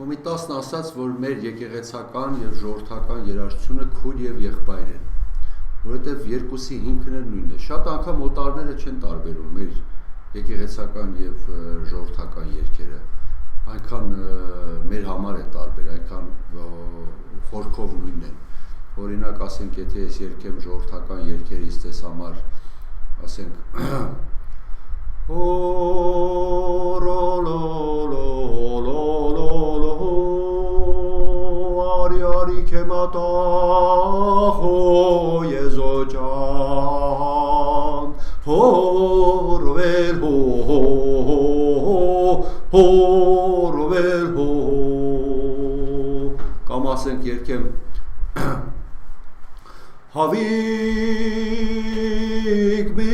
Կոմիտասն ասաց, որ մեր եկեղեցական և ժողովրդական երաժշտությունը քույր և եղբայր են, որովհետև երկուսի հիմքն էլ նույնն է։ Շատ անգամ օտարները չեն տարբերում մեր եկեղեցական և ժողովրդական երգերը, այնքան մեր համար է տարբեր, այնքան խորքով նույնն են։ Օրինակ, ասենք, եթե ես երգեմ ժողովրդական երգերից ձեզ համար, ասենք, Արի քեմատախո եզոջան, հորվել հո, կամ ասենք երգեմ հավիկ մի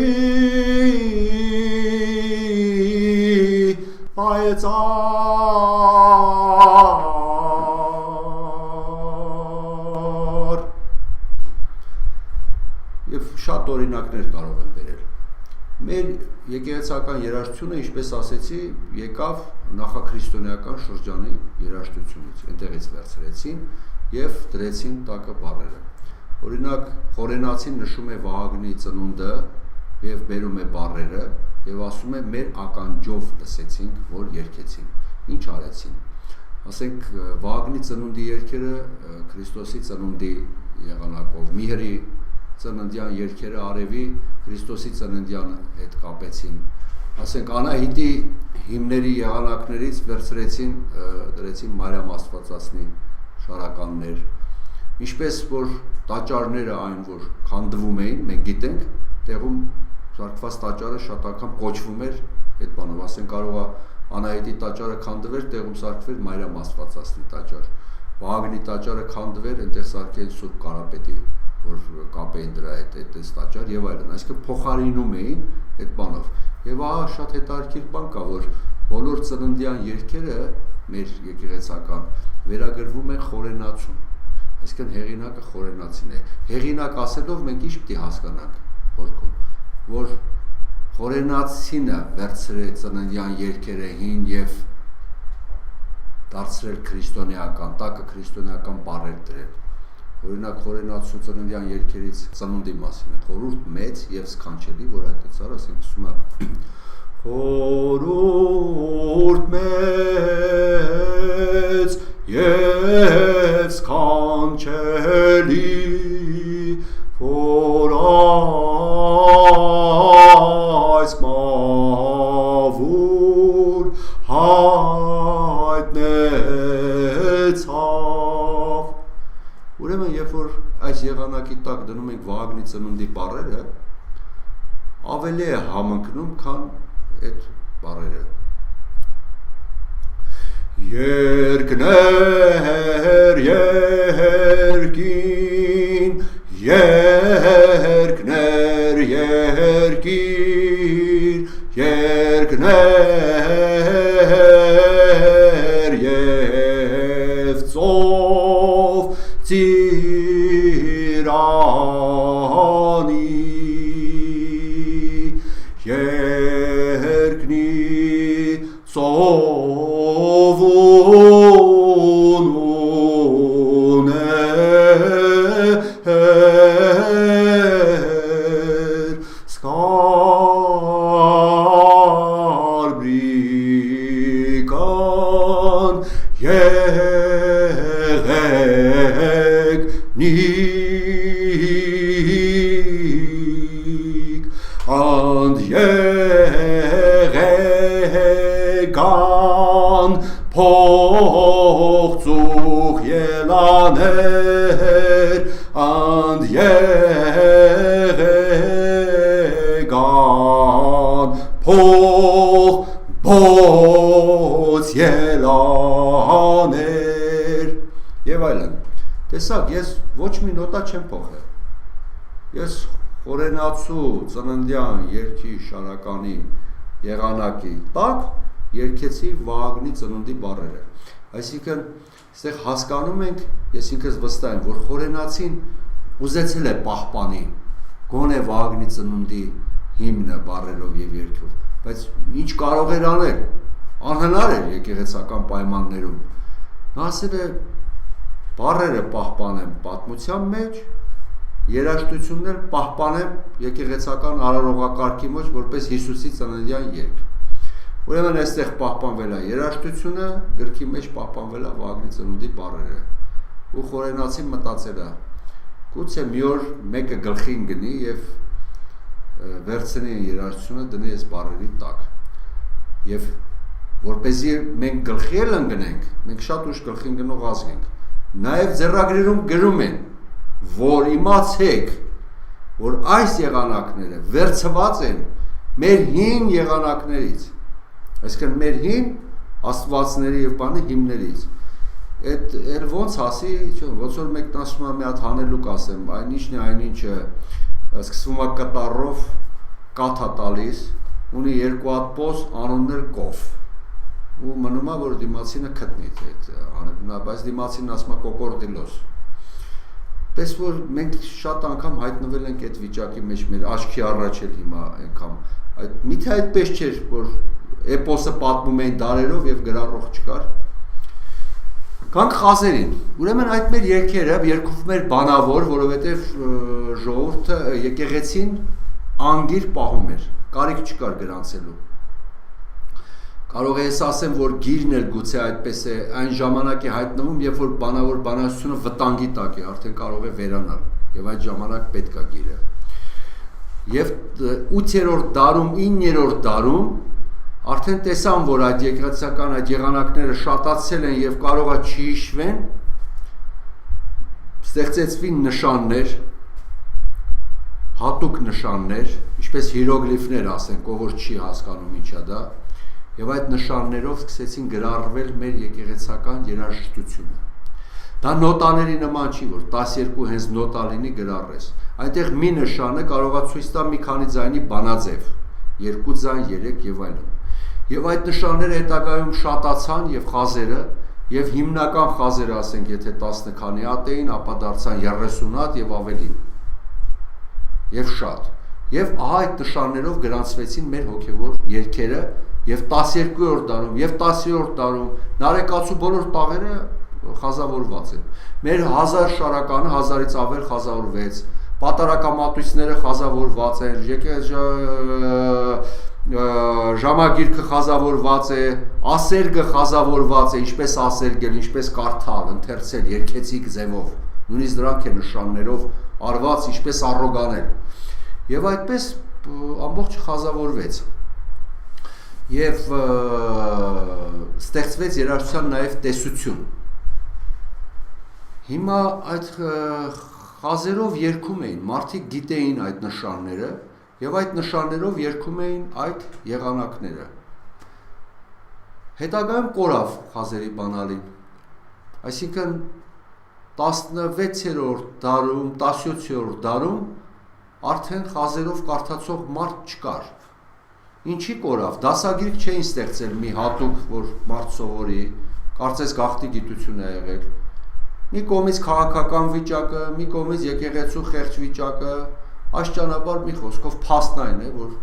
պայծար և շատ օրինակներ կարող եմ բերել։ Մեր եկեղեցական երաժշտությունը, ինչպես ասեցի, եկավ նախաքրիստոնեական շրջանի երաժշտությունից, այնտեղից վերցրեցին և դրեցին տակը բառերը։ Օրինակ, խորենացին նշում է Վահագնի ծնունդը և բերում է բառերը և ասում է մեր ականջով լսեցինք, որ երգեցին։ Ինչ արեցին։ Ասենք, Վահագնի ծնունդի երգերը Քրիստոսի ծնունդի եղանակով, Միհրի ծննդյան երգերը արևի Քրիստոսի ծննդյան հետ կապեցին։ Ասենք, Անահիտի հիմների եղանակներից վերցրեցին, դրեցին Մարիամ Աստվածածնի շարականներ։ Ինչպես որ տաճարները այն, որ քանդվում էին, մենք գիտենք, տեղում զարկված տաճարը շատ անգամ կոչվում էր այդ բանով, ասենք կարող է Անահիտի տաճարը քանդվեր, տեղում սարքվեր Մարիամ Աստվածածնի տաճար, Վահագնի տաճարը քանդվեր, այնտեղ սարքեին Սուրբ Կարապետի, որ կապեին դրա հետ այս տաճար եւ այլն, այսինքն փոխարինում էին այդ բանով։ Եվ ահա շատ հետաքրքիր բան կա, որ բոլոր ծննդյան երգերը մեր եկեղեցական վերագրվում են խորենացուն, այսինքն հեղինակը խորենացին է։ Հեղինակ ասելով մենք ինչ պիտի հասկանանք խորքում, որ խորենացինը վերցրել ծննդյան երգերը հին և դարձրել քրիստոնեական, տակը քրիստոնեական բառեր դրել։ Օրինակ խորենացու ծննդյան երգերից ծնունդի մասին է խորհուրդ մեծ և սքանչելի, որ այդ ծառ ասենք ասում է խորհուրդ մեծ և սքանչելի, որ այս մավուր հայտնեցավ։ Ուրեմն, երբ որ այս եղանակի տակ դնում ենք Վահագնի ծնունդի բառերը, ավելի է համընկնում, քան այդ բառերը։ Երկներ երկին, երկներ երկին, երկներ և ծով ծիրանի, երկնի ծովուն ուներ, սկարբրիկան եղեգնիկ, and եղեգան փողծուղ ելաներ, and եղեգան փողոց ելաներ և այլն։ Տեսակ, ես ոչ մի նոտա չեմ փոխել։ Ես խորենացու ծննդյան երգի շարականի եղանակի տակ երգեցի Վահագնի ծնունդի բառերը։ Այսինքն, այստեղ հասկանում ենք, ես ինքս վստահ եմ, որ խորենացին ուզեցել է պահպանի գոնե Վահագնի ծնունդի հիմնը բառերով եւ երգով, բայց ինչ կարող էր անել, անհնար էր եկեղեցական պայմաններում։ Նա ասել է բառերը պահպանեմ պատմության մեջ, երաժշտություններ պահպանեմ եկեղեցական արարողակարգի մեջ որպես Հիսուսի ծննդյան երգ։ Ուրեմն այստեղ պահպանվել է երաժշտությունը, գրքի մեջ պահպանվել է Վագնի ծնունդի բառերը։ Ու խորենացին մտածել է, գուցե մի օր մեկը գլխին գնի եւ վերցնի երաժշտությունը դնի այս բառերի տակ։ Եվ որպեսզի մենք գլխի էլ ընկնենք, մենք շատ ուշ գլխին գնող ազգ ենք։ Նաեւ ձեռագրերում գրում են, որ իմացեք, որ այս եղանակները վերցված են մեր հին եղանակներից, այսինքն մեր հին աստվածների եւ բանի հիմներից։ Այդ էլ ոնց ասի, ոնց որ մեկն ասում է մի հատ հանելուկ ասեմ, այնինչն է այնինչը սկսվում է կտառով կաթ է տալիս, ունի երկու հատ պոս, անուններ կով։ Ու մնում է որ դիմացինը գտնի այդ անունը, բայց դիմացինն ասում է կոկորդիլոս։ Պես որ մենք շատ անգամ հայտնվել ենք այդ վիճակի մեջ մեր աչքի առաջ էլ հիմա անգամ այդ միթե այդպես չէր որ էպոսը պատմում էին դարերով եւ գրառող չկար։ Կանք խազերին։ Ուրեմն այդ մեր երգերը երգում էր բանավոր, որովհետեւ ժողովուրդը եկեղեցին անգիր պահում էր, կարիք չկար գրանցելու։ Կարող է ես ասեմ, որ գիրն էլ գուցե այդպես է այն ժամանակ է հայտնվում, երբ որ բանավոր բանասությունը վտանգի տակ է, արդեն կարող է վերանալ, եւ այդ ժամանակ պետք է գիրը։ Եվ 8-րդ դարում, 9-րդ դարում արդեն տեսան, որ այդ եկեղեցական այդ եղանակները շատացել են եւ կարող է չհիշվեն, ստեղծեցվին նշաններ, հատուկ նշաններ, ինչպես հիրոգլիֆներ ասենք, ով որ չի հասկանում ինչա դա, եւ այդ նշաններով սկսեցին գրառվել մեր եկեղեցական երաժշտությունը։ Դա նոտաների նման չի, որ 12 հենց նոտա լինի գրառես։ Այնտեղ մի նշանը կարող է ցույց տա մի քանի ձայնի բանաձև, 2 ձայն, 3 եւ այլն։ Եվ այդ նշանները հետագայում շատացան եւ խազերը, եւ հիմնական խազերը, ասենք, եթե 10 քանի հատ էին, ապա դարձան 30 հատ եւ ավելին։ Եվ շատ։ Եվ ահա այդ նշաններով գրանցվեցին մեր հոգեվոր երգերը եւ 12-րդ դարում եւ 10-րդ դարում նարեկացու բոլոր տաղերը խազավորված են։ Մեր 1000 շարականը 1000-ից ավել խազավորվեց, պատարակամատույցները խազավորված են, ժամագիրքը խազավորված է, ասերգը խազավորված է, ինչպես ասերգել, ինչպես կարդալ, ընթերցել, երգեցիկ ձևով, նույնիսկ դրանք են նշաններով արված, ինչպես առոգանել։ Եվ այդպես ամբողջ խազավորվեց։ Եվ ստեղծվեց երաժշտության նաև տեսություն։ Հիմա այդ խազերով երգում էին, մարդիկ գիտեին այդ նշանները եւ այդ նշաններով երգում էին այդ եղանակները։ Հետագայում կորավ խազերի բանալին։ Այսինքն 16-րդ դարում, 17-րդ դարում արդեն խազերով կարդացող մարդ չկար։ Ինչի կորավ, դասագիրք չէին ստեղծել մի հատուկ, որ մարդ սովորի, կարծես գաղթի գիտություն է եղել։ Մի կողմից քաղաքական վիճակը, մի կողմից եկեղեցու խեղճ վիճակը, աշճանաբար մի խոսքով փաստն այն է, որ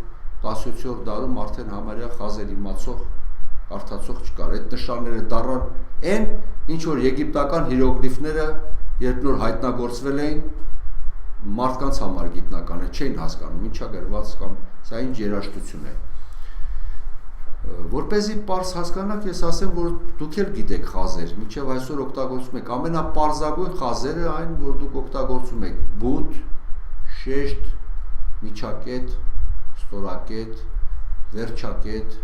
17-րդ դարում արդեն համարյա խազեր իմացող, կարդացող չկար։ Այդ նշանները դառան այն, ինչ որ եգիպտական հիրոգլիֆները, երբ նոր հայտնագործվել էին, մարդկանց համար գիտնական է, չէին հասկանում, ինչա գրված կամ սա ինչ երաժշտություն է։ Որպեսզի պարզ հասկանաք, ես ասեմ, որ դուք էլ գիտեք խազեր, մինչև այսօր օգտագործում եք, ամենապարզագույն խազերը այն, որ դուք օգտագործում եք, բութ, շեշտ, միջակետ, ստորակետ, վերջակետ,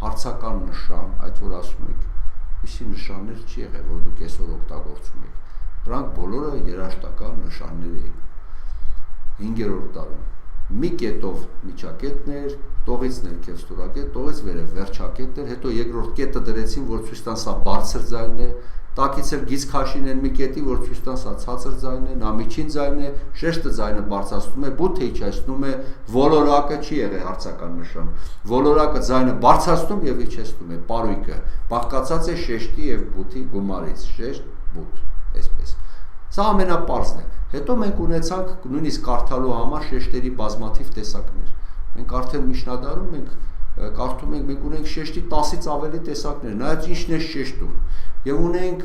հարցական նշան, այդ որ ասում եք, իսի նշաններ չի եղել, որ դուք այսօր օգտագործում եք, դրանք բոլորը երաժշտական նշաններ էին, 5-րդ դարում, մի կետով միջակետներ, տողից ներքև ստորակետ, տողից վերև վերջակետներ, հետո երկրորդ կետը դրեցին, որ ցույց տան սա բարձր ձայնն է, տակից էլ գիծ քաշին են մի կետի, որ ցույց տան սա ցածր ձայնն է, նա միջին ձայնն է, շեշտը ձայնը բարձրացնում է, բութը իջեցնում է, ոլորակը չի եղել հարցական նշան։ Ոլորակը ձայնը բարձրացնում եւ իջեցնում է, պարույկը բաղկացած է շեշտի եւ բութի գումարից, շեշտ, բութ, այսպես։ Սա ամենապարզն է։ Հետո մենք ունեցանք նույնիսկ կարդալու համար շեշտերի բազմաթիվ տեսակներ։ Մենք արդեն միջնադարում մենք կարդում ենք, մենք ունենք շեշտի 10-ից ավելի տեսակներ, նայած ինչն է շեշտում։ եւ ունենք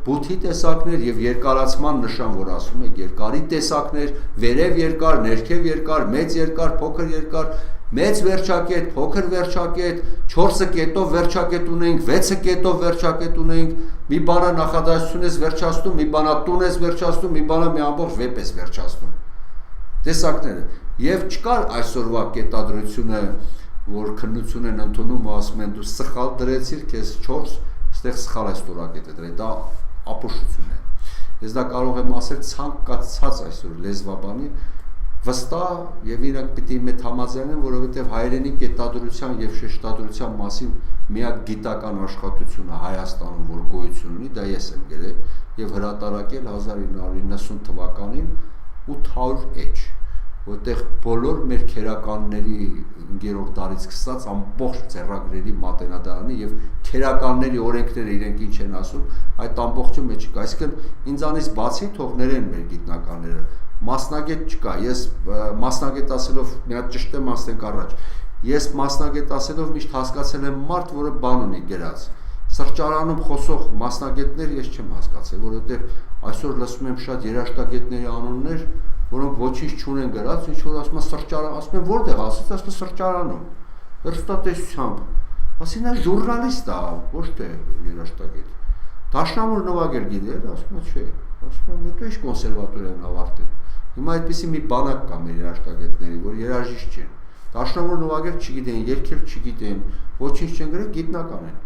բութի տեսակներ եւ երկարացման նշան, որ ասում եք երկարի տեսակներ, վերև երկար, ներքև երկար, մեծ երկար, փոքր երկար, մեծ վերջակետ, փոքր վերջակետ, 4 կետով վերջակետ ունենք, 6 կետով վերջակետ ունենք, մի բանը նախադասություն ես վերջացնում, մի բանը տուն ես վերջացնում, մի բանը մի ամբողջ վեպ ես վերջացնում։ Տեսակները եւ չկար այսօրվա կետադրությունը, որ քննություն են ընդունում ու ասում են դու սխալ դրեցիր, քեզ 4, այստեղ սխալ է ստորակետը դրել, դա ապուշություն է։ Ես դա կարող եմ ասել ցանկացած այսօր լեզվաբանի վստահ եւ իրանք պիտի մեծ համաձայնեն, որովհետեւ հայերենի կետադրության եւ շեշտադրության մասին միակ գիտական աշխատությունը Հայաստանում, որ գոյություն ունի, դա ես եմ գրել եւ հրատարակել 1990 թվականին 800 էջ, որտեղ բոլոր մեր քերականների 5-րդ դարից սկսած ամբողջ ձեռագրերի մատենադարանի եւ քերականների օրենքները իրենք ինչ են ասում, այդ ամբողջը մեջ կա։ Այսինքն ինձանից բացի թող ներեն մեր գիտնականները, մասնագետ չկա։ Ես մասնագետ ասելով մի հատ ճշտեմ ասենք առաջ։ Ես մասնագետ ասելով միշտ հասկացել եմ մարդ, որը բան ունի գրած։ Սրճարանում խոսող մասնագետներ ես չեմ հասկացել, որովհետեւ այսօր լսում եմ շատ երաժշտագետների անուններ, որոնք ոչինչ չունեն գրած, ինչ որ ասում են սրճարան, ասում են որտեղ ասած, ասում են սրճարանում, հեռուստատեսությամբ, ասին է ժուրնալիստ է, ոչ թե երաժշտագետ։ Դաշնամուր նվագել գիտեր, ասում է չէ, ասում են հետո ինչ կոնսերվատորիան ավարտել։ Հիմա այդպիսի մի բանակ կա մեր երաժշտագետների, որ երաժիշտ չեն։ Դաշնամուր նվագել չգիտեն, երգել չգիտեն, ոչինչ չեն գրել, գիտնական են։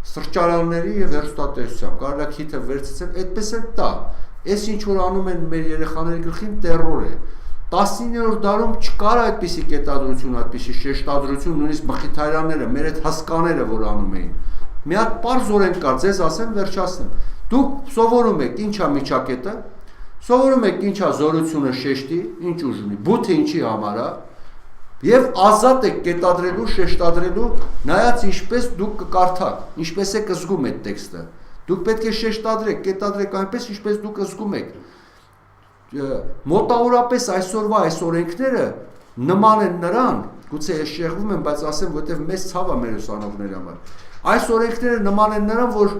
Սրճարանների եւ հեռուստատեսությամբ կարելի է քիթը վերցնել, այդպես էլ տա։ Այս ինչ որ անում են մեր երեխաների գլխին տերոր է։ 19-րդ դարում չկար այդպիսի կետադրություն, այդպիսի շեշտադրություն, նույնիսկ Մխիթարյանները, մեր այդ հսկաները որ անում էին։ Մի հատ պարզ օրենք կար, ձեզ ասեմ, վերջացնեմ։ Դուք սովորում եք ինչա միջակետը, սովորում եք ինչա զորությունը շեշտի, ինչ ուժ ունի, բութը ինչի համար է, եւ ազատ եք կետադրելու, շեշտադրելու, նայած ինչպես դուք կկարդաք, ինչպես եք զգում այդ տեքստը։ Դուք պետք է շեշտադրեք, կետադրեք այնպես, ինչպես դուք զգում եք։ Մոտավորապես այսօրվա այս օրենքները նման են նրան, գուցե ես շեղվում եմ, բայց ասեմ, որտեղ մեծ ցավ է մեր ուսանողների համար։ Այս օրենքները նման են նրան, որ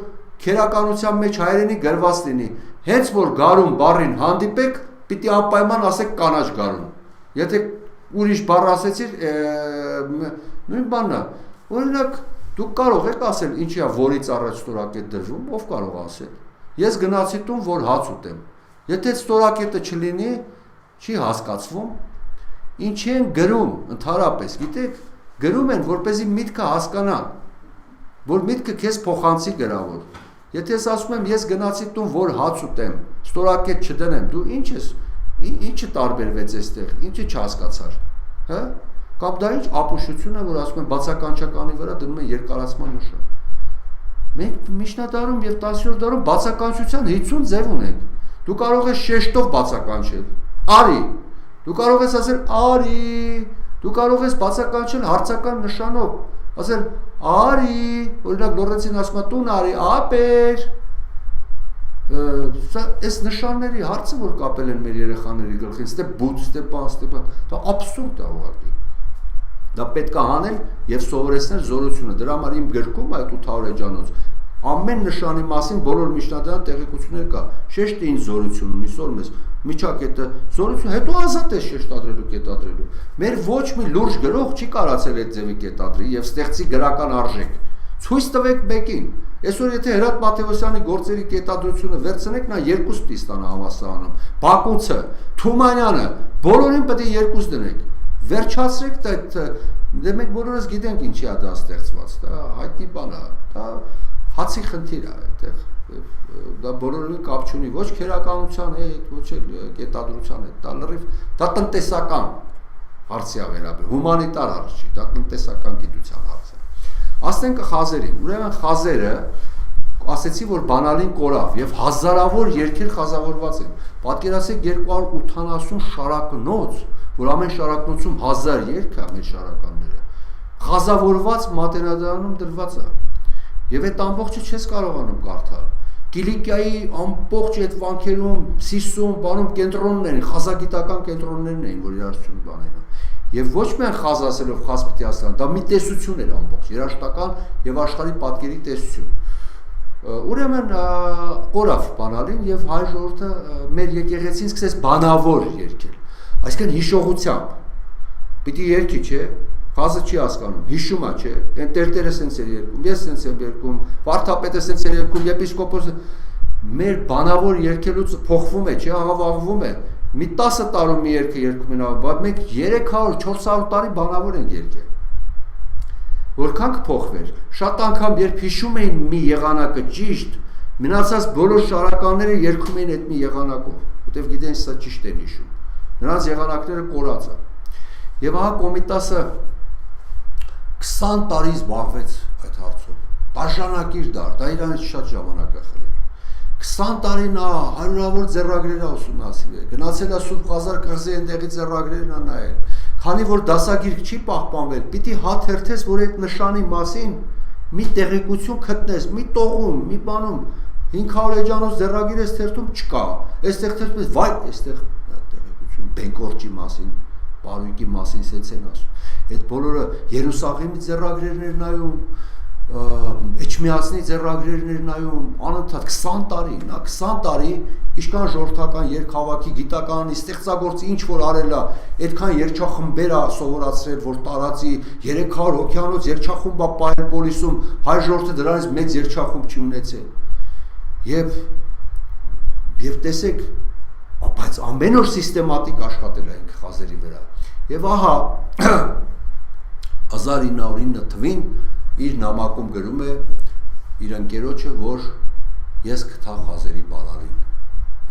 քերականության մեջ հայերենի գրված լինի, հենց որ գարուն բառին հանդիպեք, պիտի անպայման ասեք կանաչ գարուն։ Եթե ուրիշ բառ ասեցիր, նույն բանն է։ Օրինակ դուք կարող եք ասել ինչի է որից առաջ ստորակետ դրվում, ով կարող է ասել։ Ես գնացի տուն, որ հաց ուտեմ։ Եթե ստորակետը չլինի, չի հասկացվում։ Ինչի են գրում ընդհանրապես, գիտեք, գրում են, որպեսզի միտքը հասկանան, որ միտքը քեզ փոխանցի գրավոր։ Եթե ես ասում եմ, ես գնացի տուն, որ հաց ուտեմ, ստորակետ չդնեմ, դու ինչ ես, ինչը տարբերվեց այստեղ, ինչը չհասկացար, հա? Կամ դա ինչ ապուշություն է, որ ասում են բացականչականի վրա դնում են երկարացման նշան։ Մենք միջնադարում եւ 10-րդ դարում բացականչության 50 ձև ունենք։ Դու կարող ես շեշտով բացականչել։ Արի։ Դու կարող ես ասել արի։ Դու կարող ես բացականչել հարցական նշանով։ Ասել արի, օրինակ Լորենցին ասում է տուն արի, ապեր։ Այս նշանների հարցը որ կապել են մեր երեխաների գլխին, ստե բուտ, ստե բան, դա աբսուրդ է ուղղակի։ Դա պետք է հանել եւ սովորեցնել զորությունը։ Դրա համար իմ գրքում այդ 800 էջանոց ամեն նշանի մասին բոլոր միջնադարյան տեղեկություններ կա։ Շեշտը ինչ զորություն ունի, սորում ես միջակետը, զորություն, հետո ազատ է շեշտադրելու, կետադրելու։ Մեր ոչ մի լուրջ գրող չի կարացել այդ ձևի կետադրի եւ ստեղծի գրական արժեք։ Ցույց տվեք մեկին։ Այսօր եթե Հրատ Մաթեոսյանի գործերի կետադրությունը վերցնեք, նա 2 պիտի ստանա համասարանում։ Բակունցը, Թումանյանը, բոլորին պետք է 2 դնեք։ Վերջացրեք դա մենք բոլորս գիտենք ինչի է դա ստեղծված, դա հայտնի բան է, դա հացի խնդիր է այդտեղ, դա բոլորին կապ չունի, ոչ քերականության հետ, ոչ էլ կետադրության հետ, դա լրիվ, դա տնտեսական հարցի է վերաբերում, հումանիտար հարց չի, դա տնտեսական գիտության հարց է։ Ասենք խազերին, ուրեմն խազերը ասեցի, որ բանալին կորավ եւ հազարավոր երգեր խազավորված են։ Պատկերացրեք 280 շարակնոց, որ ամեն շարակնոցում 1000 երգ է մեր շարականները։ Խազավորված մատենադարանում դրված է։ Եվ այդ ամբողջը չես կարողանում կարդալ։ Կիլիկիայի ամբողջ այդ վանքերում, Սիսում, բանում կենտրոններ են, խազագիտական կենտրոններն էին, որ երաժշտություն բաներն։ Եվ ոչ միայն խազ ասելով խազ պիտի ասան, դա մի տեսություն էր ամբողջ, երաժշտական եւ աշխարհի պատկերի տեսություն։ Ուրեմն կորավ բանալին եւ հայ ժողովուրդը մեր եկեղեցին սկսեց բանավոր երգել, այսինքն հիշողությամբ պիտի երգի, չէ, խազը չի հասկանում, հիշում է, չէ, այն տերտերը սենց էր երգում, ես սենց եմ երգում, վարդապետը սենց էր երգում, եպիսկոպոսը մեր բանավոր երգելուց փոխվում է, չէ, աղավաղվում է, մի 10 տարում մի երգը երգում են, բայց մենք 300-400 տարի բանավոր ենք երգել։ Որքան կփոխվեր, շատ անգամ երբ հիշում էին մի եղանակը ճիշտ, մնացած բոլոր շարականները երգում էին այդ մի եղանակով, որտեղ գիտեն սա ճիշտ են հիշում։ Նրանց եղանակները կորած են։ Եվ ահա Կոմիտասը 20 տարի զբաղվեց այդ հարցով։ Տաշանակիր դար, դա իրանից շատ ժամանակ է խլել։ 20 տարի նա հարյուրավոր ձեռագրեր ուսումնասիրել, գնացել է Սուրբ Ղազար կղզի այնտեղի ձեռագրերն նայել։ Քանի որ դասագիրք չի պահպանվել, պիտի հաթերթես, որ այդ նշանի մասին մի տեղեկություն գտնես, մի տողում, մի բանում 500 էջանոց ձեռագիր ես թերթում չկա։ Այստեղ թերթում ես, վայ, այստեղ տեղեկություն Բենկորճի մասին, Պարույկի մասին սենց են ասում։ Այդ բոլորը Երուսաղեմի ձեռագրերն էր նայում, Էջմիածնի ձեռագրերն էր նայում, անընդհատ 20 տարի, նա 20 տարի ինչքան ժողովրդական երգհավաքի գիտականանի ստեղծագործի ինչ որ արել է, այդքան երգչախմբեր է սովորացրել, որ տարածի 300 հոգյանոց երգչախումբ է պահել Պոլիսում, հայ ժողովուրդը դրանից մեծ երգչախումբ չի ունեցել։ Եվ տեսեք, բայց ամեն օր սիստեմատիկ աշխատել է ինքը խազերի վրա։ Եվ ահա 1909 թվին իր նամակում գրում է իր ընկերոջը, որ ես գտա խազերի բանալին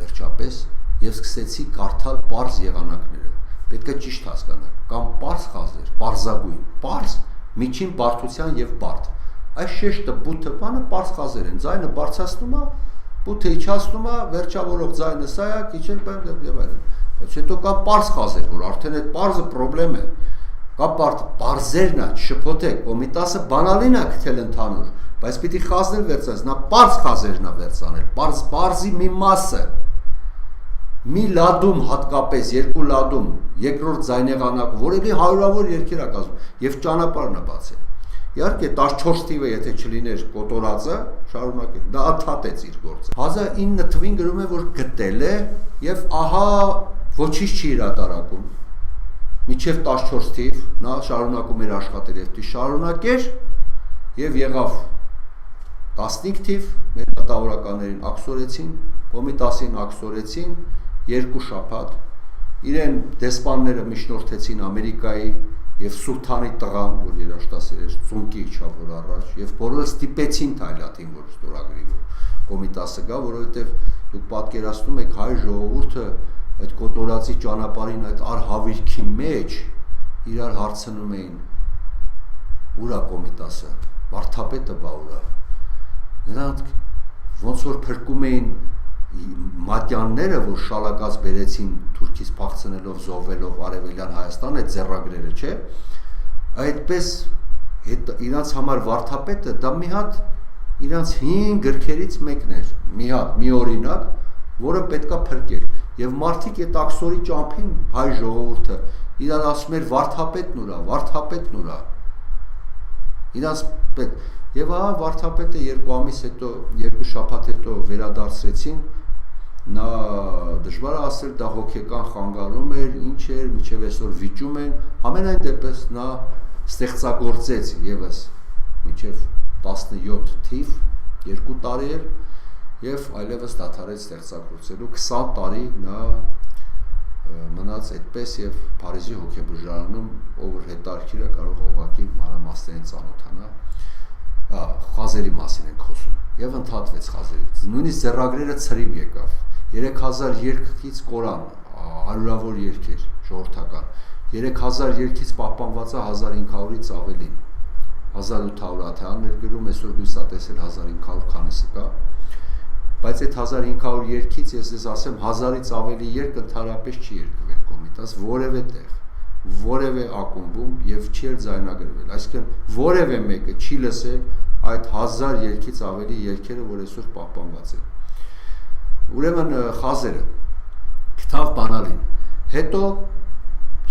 վերջապես եւ սկսեցի կարդալ պարզ եղանակները։ Պետք է ճիշտ հասկանալ, կամ պարզ խազեր, պարզագույն, պարզ, միջին բարդության եւ բարդ։ Այս շեշտը բութը բանը պարզ խազեր են, ձայնը բարձրացնում է, բութը իջացնում է, վերջավորող ձայնը սա է, քիչ եւ այլն։ Բայց հետո կա պարզ խազեր, որ արդեն այդ պարզը խնդրեմ է։ Կա պարզերն է, շփոթեք, Կոմիտասը բանալին է գտել ընդհանուր, բայց պիտի խազներ վերցնես, նա պարզ խազերն է վերցանել, պարզի մի մասը, մի լադում հատկապես, երկու լադում, երկրորդ ձայնեղանակ, որևէ հարյուրավոր երգեր է կազմում, եւ ճանապարհն է բացել։ Իհարկե 14 թիվը եթե չլիներ կոտորածը, շարունակել, դա աթաթեց իր գործը։ 1909 թվին գրում է, որ գտել է եւ ահա ոչինչ չի հրատարակում։ Միջև 14 թիվ, նա շարունակում էր աշխատել եւ դի շարունակեր եւ եղավ 15 թիվ, մեր մտավորականներին աքսորեցին, Կոմիտասին աքսորեցին 2 շաբաթ, իրեն դեսպանները միջնորդեցին Ամերիկայի եւ Սուլթանի տղան, որ երաշտասեր էր, ծունկի իջավ որ առաջ եւ բոլորը ստիպեցին Թայլատին, որ ստորագրի, որ Կոմիտասը գա, որովհետեւ դուք պատկերացնում եք հայ ժողովուրդը այդ կոտորածի ճանապարհին այդ արհավիրքի մեջ իրար հարցնում էին ուրա Կոմիտասը, վարդապետը բա ուրա։ Նրանք ոնց որ փրկում էին մատյանները, որ շալակած բերեցին Թուրքից փախցնելով, զոհվելով Արևելյան Հայաստան այդ ձեռագրերը, չէ։ Այդպես իրանց համար վարդապետը դա մի հատ իրանց 5 գրքերից մեկն էր, մի օրինակ, որը պետքա փրկեր։ Եվ մարդիկ այդ աքսորի ճամփին հայ ժողովուրդը իրար ասում էր վարդապետն ուրա, վարդապետն ուրա։ Իրանց պետ եւ ահա վարդապետը 2 ամիս հետո, 2 շաբաթ հետո վերադարձրեցին, նա դժվար է ասել դա հոգեկան խանգարում էր, ինչ էր, միջև այսօր վիճում են, ամենայն դեպս նա ստեղծագործեց եւս միջև 17 թիվ, 2 տարի էր եւ այլևս դադարեց ստեղծագործելու 20 տարի նա մնաց այդպես եւ Փարիզի հոգեբուժարանում ով որ հետարքիր է կարող ուղղակի մանրամասներին ծանոթանա խազերի մասին ենք խոսում եւ ընդհատվեց խազերի նույնիսկ ձեռագրերը ցրիվ եկավ 3000 երկից կորան հարյուրավոր երկեր ժողովրդական 3000 երկից պահպանված է 1500-ից ավելին 1800 աթեաններ գրում այսօր լույս է տեսել 1500 քանիսը կա բայց այդ 1500 երկից ես ձեզ ասեմ 1000-ից ավելի երկ ընդհանրապես չի երկվել Կոմիտաս որևէ տեղ, որևէ ակումբում եւ չի էլ ձայնագրվել, այսինքն որևէ մեկը չի լսել այդ 1000 երկից ավելի երկերը, որ այսօր պահպանված են։ Ուրեմն խազերը Քթավ բանալին, հետո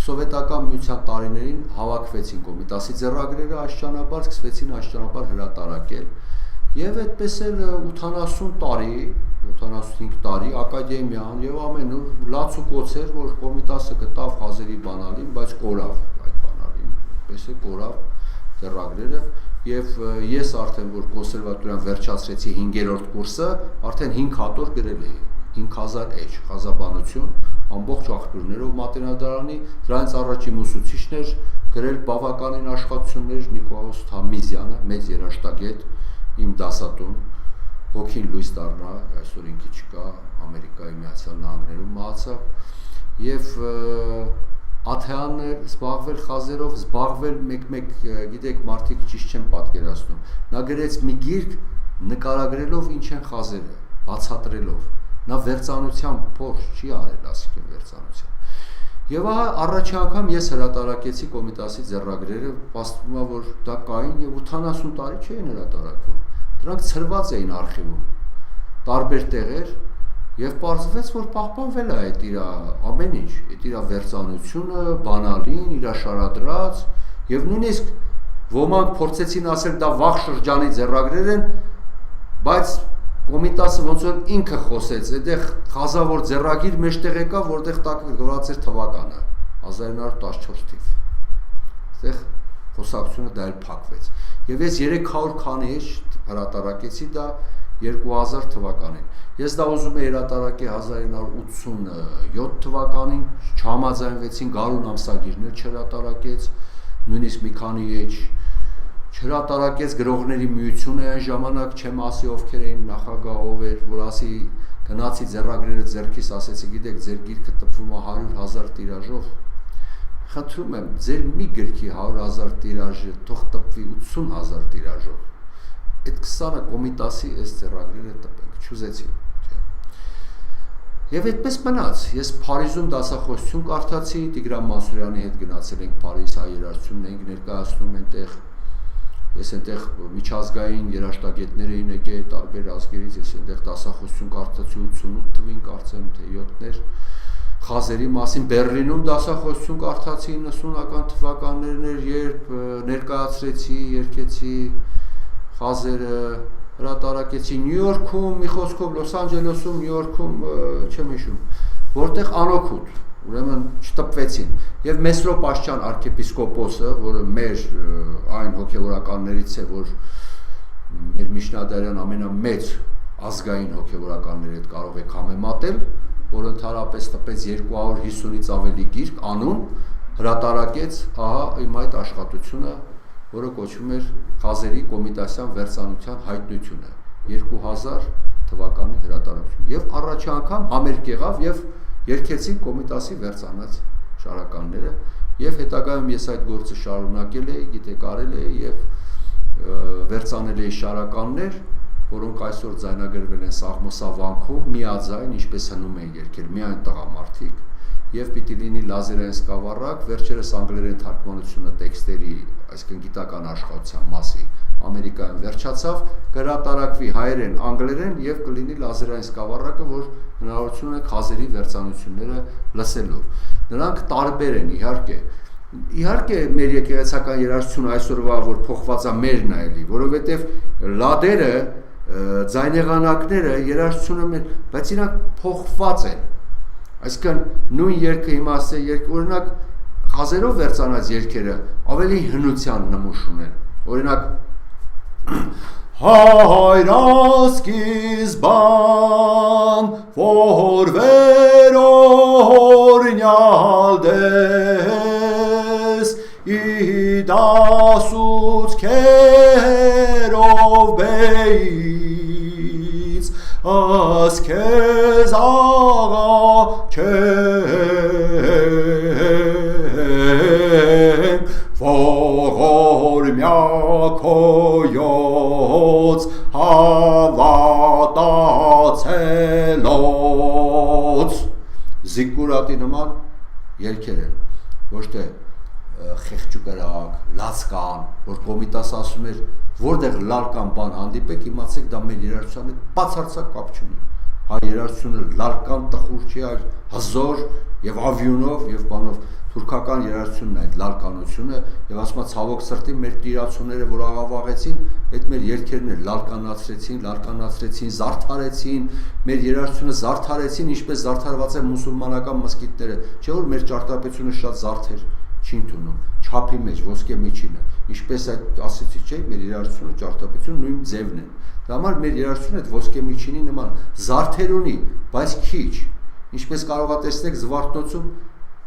սովետական միության տարիներին հավաքվեցին Կոմիտասի ձեռագրերը այս ճանապարհ սկսվեցին այս ճանապարհ հրատարակել Եվ այդպես էլ 80 տարի, 75 տարի ակադեմիան եւ ամեն օր լաց ու կոց էր, որ Կոմիտասը գտավ խազերի բանալին, բայց կորավ այդ բանալին, այդպես է կորավ ձեռագրերը եւ ես արդեն որ կոնսերվատորիան վերջացրեցի 5-րդ կուրսը, արդեն 5 հատոր գրել էի, 5000 էջ խազաբանություն, ամբողջ աղբյուրներով մատենադարանի, դրանից առաջին ուսուցիչն էր գրել բավականին աշխատություններ Նիկոլաուս Թամիզյանը, մեծ երաժշտագետ, իմ դասատուն, հոգին լույս դառնա, այսօր ինքը չկա, Ամերիկայի Միացյալ Նահանգներում մահացավ, եւ Աթեանն էր զբաղվել խազերով, զբաղվել մեկ-մեկ, գիտեք, մարդիկ ճիշտ չեն պատկերացնում։ Նա գրեց մի գիրք նկարագրելով ինչ են խազերը, բացատրելով։ Նա վերծանության փորձ չի արել, ասիկին վերծանության։ Եվ առաջի անգամ ես հրատարակեցի Կոմիտասի ձեռագրերը, պաստվում է, որ դա կային եւ 80 տարի չէին հրատարակվում։ Դրանք ցրված էին արխիվում, տարբեր տեղեր, եւ պարզվեց, որ պահպանվել է այդ իր ամեն ինչ, այդ իր վերծանությունը, բանալին, իր շարադրած, եւ նույնիսկ ոմանք փորձեցին ասել դա վաղ շրջանի ձեռագրեր են, բայց Կոմիտասը ոնց որ ինքը խոսեց, այդտեղ խազավոր ձեռագիր մեջտեղ եկավ, որտեղ տակ գրված էր թվականը 1914 թիվ։ Այդտեղ խոսակցությունը դա էլ փակվեց։ Եվ ես 300 քանի էջ հրատարակեցի դա 2000 թվականին։ Ես դա ուզում եի հրատարակել 1987 թվականին, չհամաձայնվեցին, Գարուն ամսագիրներ չհրատարակեց, նույնիսկ մի քանի էջ չհրատարակեց գրողների միությունը այն ժամանակ չեմ ասի ովքեր էին նախագահ ով էր, որ ասի գնացի ձեռագրերը ձեռքիս, ասեցի գիտեք ձեր գիրքը տպվում է 100,000 տիրաժով, խնդրում եմ ձեր մի գրքի 100,000 տիրաժը թող տպվի 80,000 տիրաժով, այդ 20-ը Կոմիտասի այս ձեռագրերը տպենք, չուզեցին։ Եվ այդպես մնաց, ես Փարիզում դասախոսություն կարդացի, Տիգրան Մանսուրյանի հետ գնացել ենք Փարիզ, հայ երաժշտությունն ենք ներկայացնում այնտեղ, ես այնտեղ միջազգային երաժշտագետներ էին եկել տարբեր ազգերից, ես այնտեղ դասախոսություն կարդացի 88 թվին կարծեմ թե 7-ներ, խազերի մասին Բեռլինում դասախոսություն կարդացի 90-ական թվականներն էր, երբ ներկայացրեցի, երգեցի խազերը, հրատարակեցի Նյու Յորքում, մի խոսքով Լոս Անջելեսում, Նյու Յորքում, չեմ հիշում, որտեղ անօգուտ, ուրեմն չտպվեցին։ Եվ Մեսրոպ Աշճան arczepiskopos-ը, որը մեր այն հոգևորականներից է, որ մեր միջնադարյան ամենամեծ ազգային հոգևորականների հետ կարող եք համեմատել, որ ընդհանրապես տպեց 250-ից ավելի գիրք, անուն, հրատարակեց, ահա իմ այդ աշխատությունը, որը կոչվում էր խազերի կոմիտասյան վերծանության հայտնությունը 2000 թվականի հրատարակություն եւ առաջի անգամ համերգ եղավ եւ երգեցին կոմիտասի վերծանած շարականները եւ հետագայում ես այդ գործը շարունակել էի, գիտեք, արել էի եւ վերծանել էի շարականներ, որոնք այսօր ձայնագրվել են Սաղմոսավանքում, միաձայն, ինչպես հնում էին երգել միայն տղամարդիկ եւ պիտի լինի լազերային սկավառակ, վերջերս անգլերեն թարգմանությունը տեքստերի, այսինքն գիտական աշխատության մասի Ամերիկայում վերջացավ, կհրատարակվի հայերեն, անգլերեն եւ կլինի լազերային սկավառակը, որ հնարավորություն ունեք խազերի վերծանությունները լսելու։ Նրանք տարբեր են, իհարկե մեր եկեղեցական երաժշտությունը այսօրվա որ փոխված է մերն է էլի, որովհետեւ լադերը, ձայնեղանակները երաժշտությունը մեր, բայց իրանք փոխված են։ Այսինքն նույն երգը հիմա ասե երգ, օրինակ խազերով վերծանած երգերը ավելի հնության նմուշ ունեն։ Օրինակ Հայրասկիզբան որ վերօրնյալ դես իդասուց քերով բեից աս քեզ աղա չեմ որ մյակոյոց հավատացելոց զիկուրատի նման երգեր են, ոչ թե խեղճուկրակ, լացկան, որ կոմիտաս ասում էր, որտեղ լալկան բան հանդիպեք, իմացեք դա մեր երաժշտության հետ բացարձակ կապ չունի։ Հայ երաժշտությունը լալկան տխուր չի, այլ հզոր եւ ավյունով եւ բանով։ թուրքական երաժշտությունն այդ լալկանությունը եւ ասում եմ ցավոք սրտի մեր տիրացուները որ աղավաղեցին այդ մեր երգերն էլ լալկանացրեցին, զարդարեցին, մեր երաժշտությունը զարդարեցին, ինչպես զարդարված է մուսուլմանական մզկիթները, չէ՞ որ մեր ճարտարապետությունը շատ զարդեր չի ընդունում, չափի մեջ ոսկե միջինը, ինչպես այդ ասեցի, չէ՞, մեր երաժշտությունը ճարտարապետությունը նույն ձևն են։ Դա համար մեր երաժշտությունը այդ ոսկե միջինի նման զարդեր ունի, բայց քիչ, ինչպես կարող ա տեսնեք Զվարթնոցում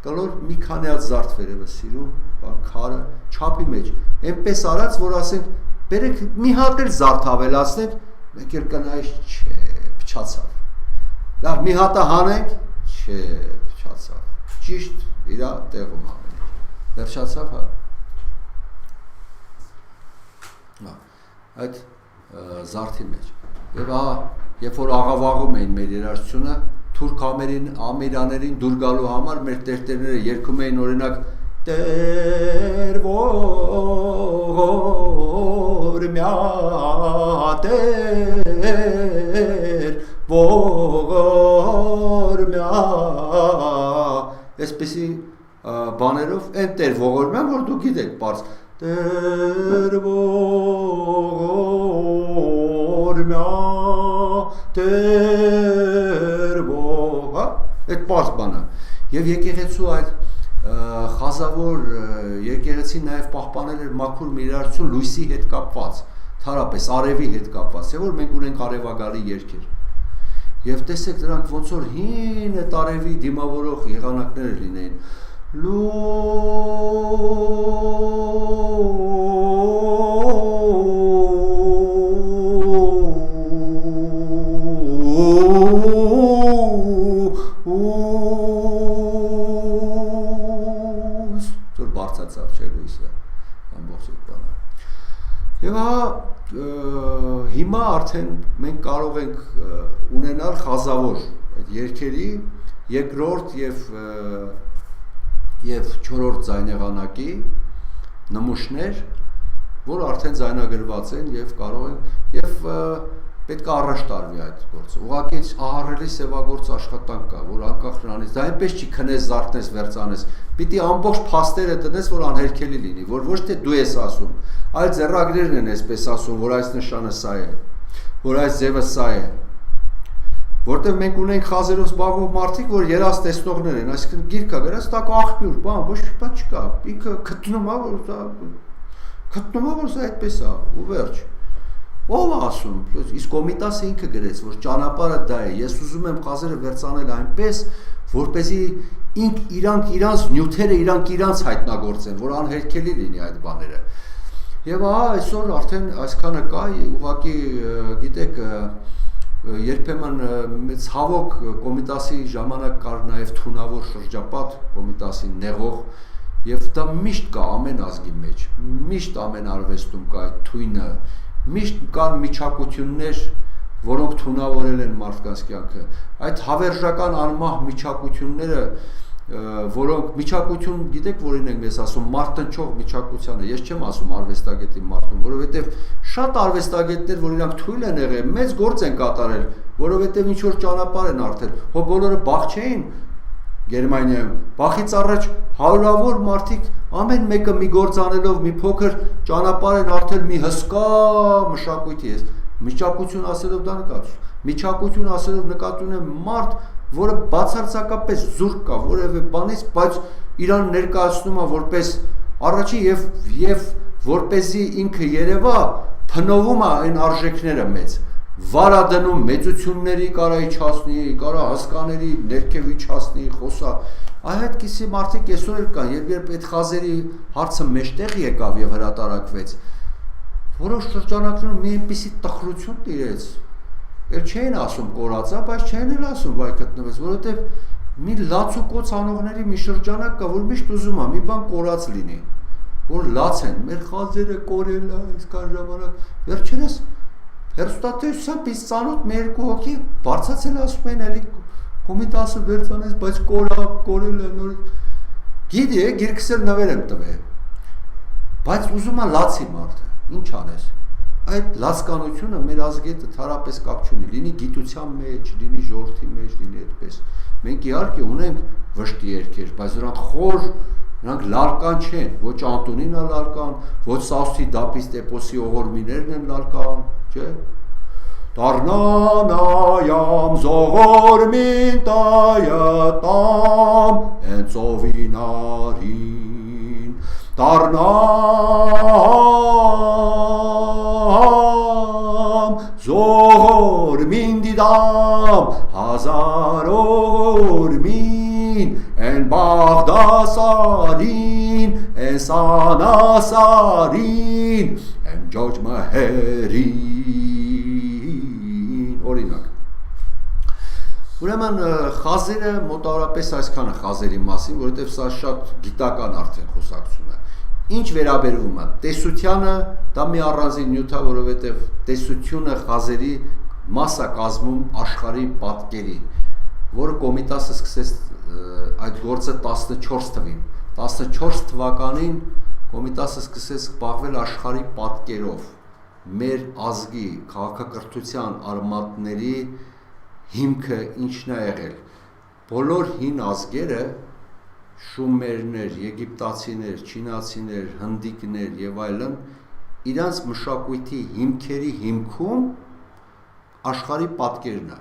կլոր մի քանի հատ զարդ վերևս սիրուն, բան քարը, չափի մեջ, այնպես արած, որ ասենք, բերեք մի հատ էլ զարդ ավելացնենք, մեկ էլ կնայես, չէ, փչացավ։ Լավ, մի հատը հանենք, չէ, փչացավ։ Ճիշտ իրա տեղում ամեն ինչ։ Վերջացավ, հա։ Այդ զարդի մեջ։ Եվ ահա, երբ որ աղավաղում էին մեր երաժշտությունը, թուրք ամերաներին դուր գալու համար մեր տերտերները երգում էին օրինակ Տեր ողորմյա, Տեր ողորմյա, այսպեսի բաներով են Տեր ողորմյա, որ դուք գիտեք պարզ Տեր ողորմյա, Տեր ողորմյա, այդ պարզ բանը և եկեղեցու այդ խազավոր եկեղեցին նաև պահպանել էր մաքուր մի երաժշտություն լույսի հետ կապված, թարապես արևի հետ կապված, է որ մենք ունենք արևագալի երգեր և տեսեք դրանք ոնց որ հին այդ արևի դիմավորող եղանակները լինեին Եվ հիմա արդեն մենք կարող ենք ունենալ խազավոր այդ երգերի երկրորդ և չորրորդ ձայնեղանակի նմուշներ, որ արդեն ձայնագրված են և կարող են և պետք է առաջ տարվի այդ գործը, ուղղակի ահառելի սևագործ աշխատանք կա, որ անկախ նրանից, դա այնպես չի քնես, զարթնես, վերցանես, պիտի ամբողջ փաստերը տնես, որ անհերքելի լինի, որ ոչ թե դու ես ասում, այլ ձեռագրերն են այսպես ասում, որ այս նշանը սա է, որ այս ձևը սա է, որտեղ մենք ունենք խազերով զբաղվող մարդիկ, որ երազ տեսնողներ են, այսինքն գիրքա գրած, դա աղբյուր, բան, ոչ մի չկա, ինքը գտնում է, որ սա այդպես է, ու վերջ։ Ով է ասում, իսկ Կոմիտասը ինքը գրեց, որ ճանապարհը դա է, ես ուզում եմ խազերը վերցանել այնպես, որպեսզի իրանք իրանց նյութերը իրանք հայտնագործեն, որ անհերքելի լինի այդ բաները։ Եվ այսօր արդեն այսքանը կա, ուղղակի գիտեք, երբեմն ցավոք Կոմիտասի ժամանակ կար նաև թունավոր շրջապատ, Կոմիտասի նեղող, եւ դա միշտ կա ամեն ազգի մեջ, միշտ ամեն արվեստում կա այդ թույնը, միշտ կան միջակություններ, որոնք թունավորել են մարդկանց կյանքը, այդ հավերժական անմահ միջակությունները, որոնք միջակություն գիտեք որին ենք մեզ ասում մարտնչող միջակությանը, ես չեմ ասում արվեստագետի մարդուն, որովհետև շատ արվեստագետներ, որ իրանք թույլ են եղել, մեծ գործ են կատարել, որովհետև ինչ որ ճանապարհ են արդել, հո բոլորը բախ չէին Գերմանիայում, բախից առաջ հարյուրավոր մարդիկ ամեն մեկը մի գործ անելով մի փոքր ճանապարհ են արդել մի հսկա մշակույթի ես, միջակություն ասելով դա նկատում, միջակություն ասելով նկատում եմ մարդ, որը բացարձակապես զուրկ կա որևէ բանից, բայց իրան ներկայացնում է որպես առաջի եւ որպեսզի ինքը երևա, փնովում է այն արժեքները մեծ, վարադնում մեծությունների կարա իջացնի, կարա հասկաների ներքև իջացնի, խոսա, այդպիսի մարդիկ այսօր էլ կան, երբ այդ խազերի հարցը մեջտեղ եկավ եւ հրատարակվեց, որոշ շրջանակներում մի այնպիսի տխրություն տիրեց, Էլ չէին ասում կորածա, բայց չէին էլ ասում վայ գտնվեց, որովհետև մի լացուկոց անողների մի շրջանակ կա, որ միշտ ուզում է մի բան կորած լինի, որ լաց են, մեր խազերը կորել է, այսքան ժամանակ, վերջերս հեռուստատեսությամբ իս ծանոթ մի երկու հոգի բարձացել ասում են էլի Կոմիտասը վերցանես, բայց կորել է նոր, գիտի է, գիրքս էլ նվեր եմ տվել, բայց ուզում է լացի մարդը, ինչ անես, այդ լացկանությունը մեր ազգի հետ թարապես կապ չունի, լինի գիտության մեջ, լինի ժողովրդի մեջ, լինի այդպես, Մենք իհարկե ունենք վշտի երգեր, բայց նրանք խոր, նրանք լալկան չեն, ոչ Անտոնին է լալկան, ոչ Սաուսի Դապիս Տեպոսի ողորմիներն են լալկան, չէ՞։ Դառնանայամ զողորմին տայտամ հենց ովինարին դառնամ զողորմին դիդամ հազար ողորմին են Բաղդասարին են Սանասարին են Ջոջ Մհերին օրինակ Ուրեմն խազերը մոտավորապես այսքանը խազերի մասին, որովհետև սա շատ գիտական արդեն խոսակցում է։ Ինչ վերաբերվում է տեսությանը, դա մի առանձին նյութ է, որովհետև տեսությունը խազերի մաս է կազմում աշխարհի պատկերի, որը Կոմիտասը սկսեց այդ գործը 14 թվին։ 14 թվականին Կոմիտասը սկսեց զբաղվել աշխարհի պատկերով, մեր ազգի քաղաքակրթության արմատների հիմքը ինչն է եղել։ Բոլոր հին ազգերը շումերներ, եգիպտացիներ, չինացիներ, հնդիկներ եւ այլն իրանց մշակույթի հիմքերի հիմքում աշխարհի պատկերն է։